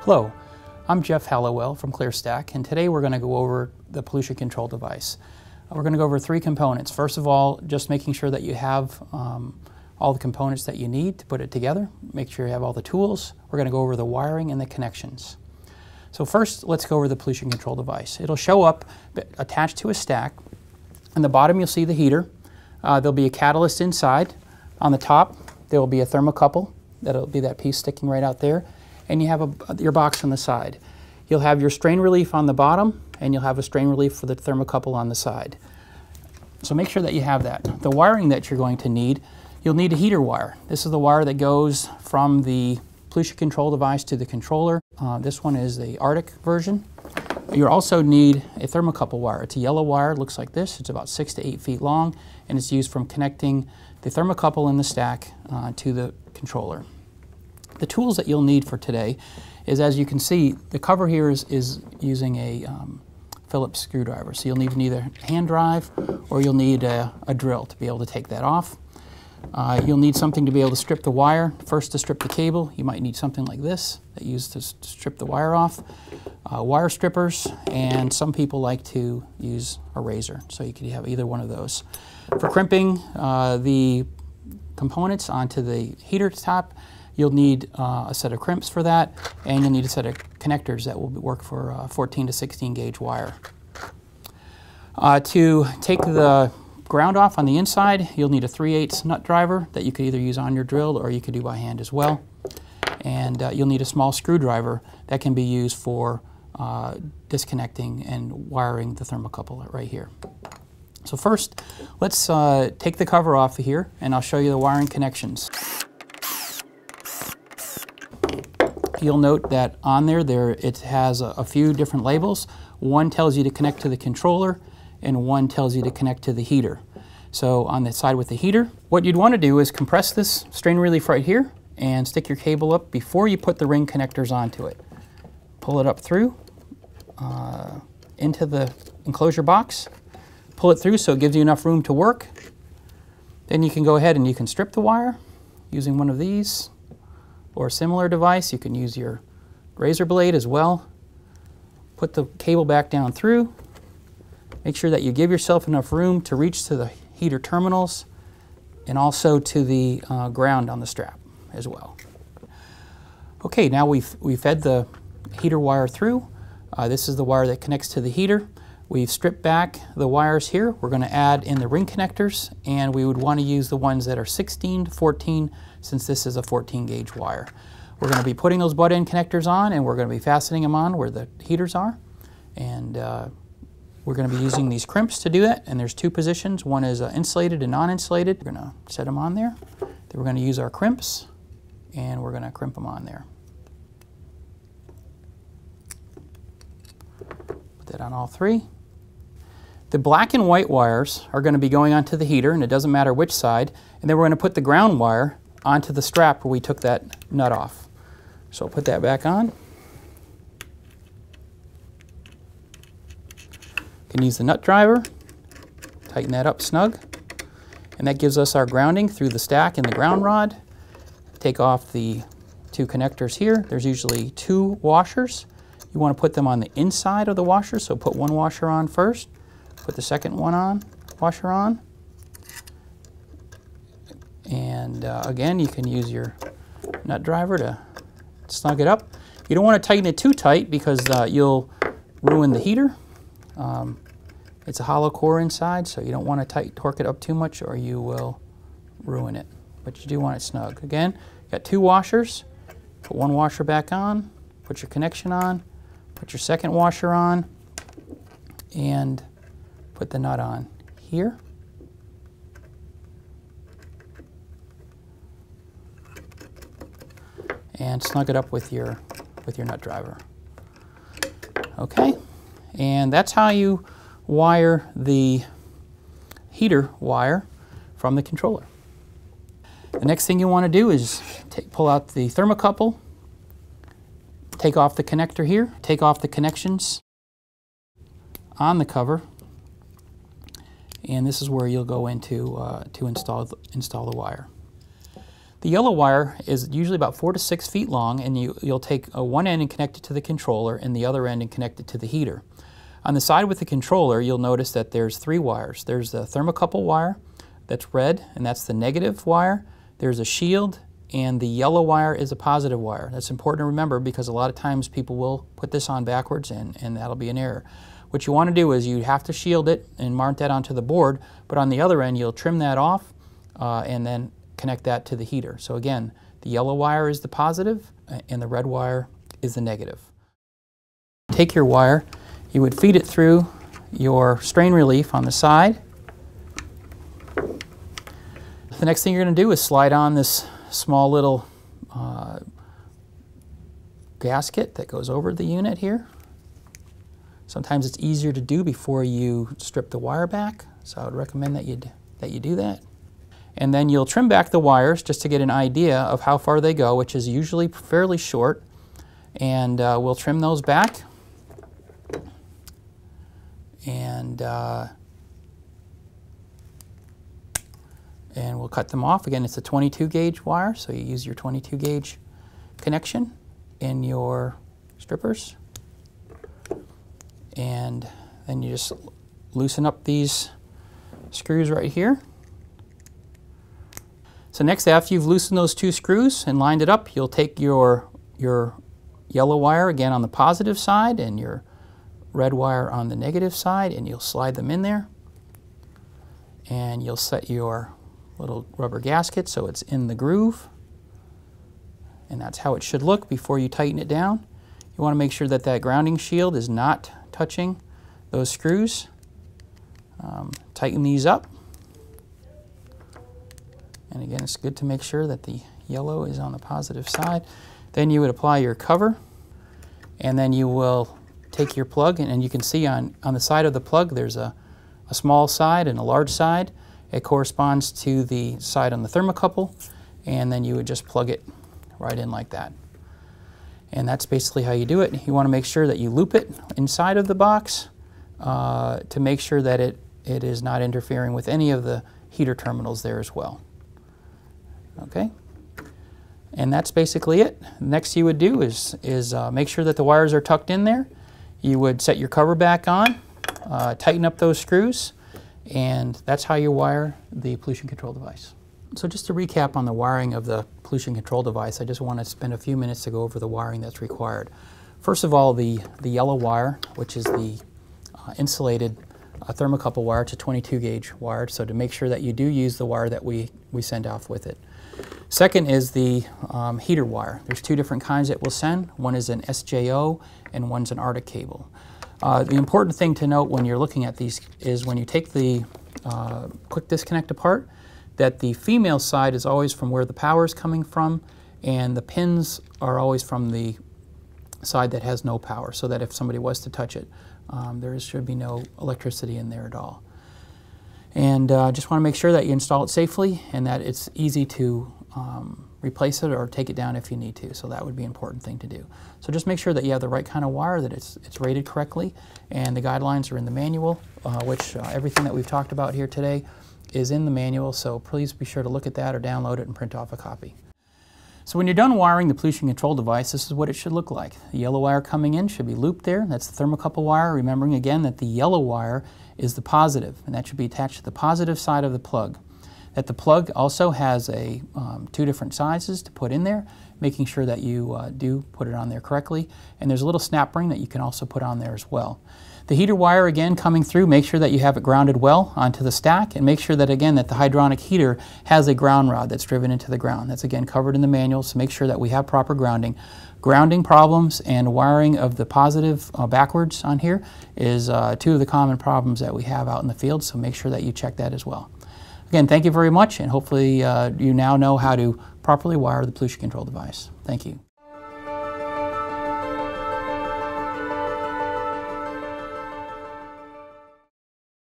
Hello, I'm Jeff Hallowell from Clearstak, and today we're going to go over the pollution control device. We're going to go over three components. First of all, just making sure that you have all the components that you need to put it together. Make sure you have all the tools. We're going to go over the wiring and the connections. So first, let's go over the pollution control device. It'll show up attached to a stack. On the bottom, you'll see the heater. There'll be a catalyst inside. On the top, there will be a thermocouple. That'll be that piece sticking right out there. And you have your box on the side. You'll have your strain relief on the bottom, and you'll have a strain relief for the thermocouple on the side. So make sure that you have that. The wiring that you're going to need, you'll need a heater wire. This is the wire that goes from the pollution control device to the controller. This one is the Arctic version. You'll also need a thermocouple wire. It's a yellow wire, it looks like this. It's about 6 to 8 feet long, and it's used from connecting the thermocouple in the stack to the controller. The tools that you'll need for today is, as you can see, the cover here is using a Phillips screwdriver. So you'll need either a hand drive or you'll need a drill to be able to take that off. You'll need something to be able to strip the wire. First, to strip the cable, you might need something like this that you use to strip the wire off. Wire strippers, and some people like to use a razor, so you could have either one of those. For crimping the components onto the heater top, you'll need a set of crimps for that, and you'll need a set of connectors that will work for 14 to 16 gauge wire. To take the ground off on the inside, you'll need a 3/8 nut driver that you could either use on your drill or you could do by hand as well. And you'll need a small screwdriver that can be used for disconnecting and wiring the thermocouple right here. So first, let's take the cover off of here, and I'll show you the wiring connections. You'll note that on there it has a few different labels. One tells you to connect to the controller, and one tells you to connect to the heater. So on the side with the heater, what you'd want to do is compress this strain relief right here and stick your cable up before you put the ring connectors onto it. Pull it up through into the enclosure box. Pull it through so it gives you enough room to work. Then you can go ahead and you can strip the wire using one of these or a similar device. You can use your razor blade as well. Put the cable back down through. Make sure that you give yourself enough room to reach to the heater terminals and also to the ground on the strap as well. Okay, now we've fed the heater wire through. This is the wire that connects to the heater. We've stripped back the wires here. We're going to add in the ring connectors, and we would want to use the ones that are 16 to 14 since this is a 14 gauge wire. We're going to be putting those butt end connectors on, and we're going to be fastening them on where the heaters are. And we're going to be using these crimps to do that, and there's two positions. One is insulated and non-insulated. We're going to set them on there. Then we're going to use our crimps, and we're going to crimp them on there. Put that on all three. The black and white wires are going to be going onto the heater, and it doesn't matter which side. And then we're going to put the ground wire onto the strap where we took that nut off. So I'll put that back on. You can use the nut driver, tighten that up snug, and that gives us our grounding through the stack and the ground rod. Take off the two connectors here. There's usually 2 washers. You want to put them on the inside of the washer, so put one washer on first. Put the second washer on. And again, you can use your nut driver to snug it up. You don't want to tighten it too tight because you'll ruin the heater. It's a hollow core inside, so you don't want to torque it up too much or you will ruin it. But you do want it snug. Again, you got 2 washers. Put one washer back on, put your connection on, put your second washer on, and put the nut on here. And snug it up with your nut driver. Okay, and that's how you wire the heater wire from the controller. The next thing you want to do is pull out the thermocouple, take off the connector here, take off the connections on the cover, and this is where you'll go into to install the wire. The yellow wire is usually about 4 to 6 feet long, and you'll take one end and connect it to the controller and the other end and connect it to the heater. On the side with the controller, you'll notice that there's 3 wires. There's the thermocouple wire that's red, and that's the negative wire. There's a shield, and the yellow wire is a positive wire. That's important to remember because a lot of times people will put this on backwards, and that'll be an error. What you want to do is you have to shield it and mount that onto the board, but on the other end you'll trim that off and then connect that to the heater. So again, the yellow wire is the positive and the red wire is the negative. Take your wire, you would feed it through your strain relief on the side. The next thing you're going to do is slide on this small little gasket that goes over the unit here. Sometimes it's easier to do before you strip the wire back, so I would recommend that you do that. And then you'll trim back the wires just to get an idea of how far they go, which is usually fairly short. And we'll trim those back. And we'll cut them off. Again, it's a 22 gauge wire, so you use your 22 gauge connection in your strippers. And then you just loosen up these screws right here. So next, after you've loosened those 2 screws and lined it up, you'll take your yellow wire again on the positive side and your red wire on the negative side, and you'll slide them in there. And you'll set your little rubber gasket so it's in the groove. And that's how it should look before you tighten it down. You want to make sure that that grounding shield is not touching those screws. Tighten these up. And again, it's good to make sure that the yellow is on the positive side. Then you would apply your cover, and then you will take your plug, and you can see on the side of the plug there's a small side and a large side. It corresponds to the side on the thermocouple, and then you would just plug it right in like that. And that's basically how you do it. You want to make sure that you loop it inside of the box to make sure that it is not interfering with any of the heater terminals there as well. Okay, and that's basically it. Next you would do is make sure that the wires are tucked in there. You would set your cover back on, tighten up those screws, and that's how you wire the pollution control device. So just to recap on the wiring of the pollution control device, I just want to spend a few minutes to go over the wiring that's required. First of all, the yellow wire, which is the insulated thermocouple wire. It's a 22 gauge wire, so to make sure that you do use the wire that we send off with it. Second is the heater wire. There's 2 different kinds that we'll send. One is an SJO and one's an Arctic cable. The important thing to note when you're looking at these is when you take the quick disconnect apart, that the female side is always from where the power is coming from, and the pins are always from the side that has no power, so that if somebody was to touch it, there should be no electricity in there at all. And just want to make sure that you install it safely and that it's easy to replace it or take it down if you need to. So that would be an important thing to do. So just make sure that you have the right kind of wire, that it's rated correctly, and the guidelines are in the manual, which everything that we've talked about here today is in the manual, so please be sure to look at that or download it and print off a copy. So when you're done wiring the pollution control device, this is what it should look like. The yellow wire coming in should be looped there. That's the thermocouple wire, remembering again that the yellow wire is the positive, and that should be attached to the positive side of the plug. That the plug also has 2 different sizes to put in there, making sure that you do put it on there correctly. And there's a little snap ring that you can also put on there as well. The heater wire, again, coming through, make sure that you have it grounded well onto the stack, and make sure that, again, that the hydronic heater has a ground rod that's driven into the ground. That's, again, covered in the manual, so make sure that we have proper grounding. Grounding problems and wiring of the positive backwards on here is 2 of the common problems that we have out in the field, so make sure that you check that as well. Again, thank you very much, and hopefully you now know how to properly wire the pollution control device. Thank you.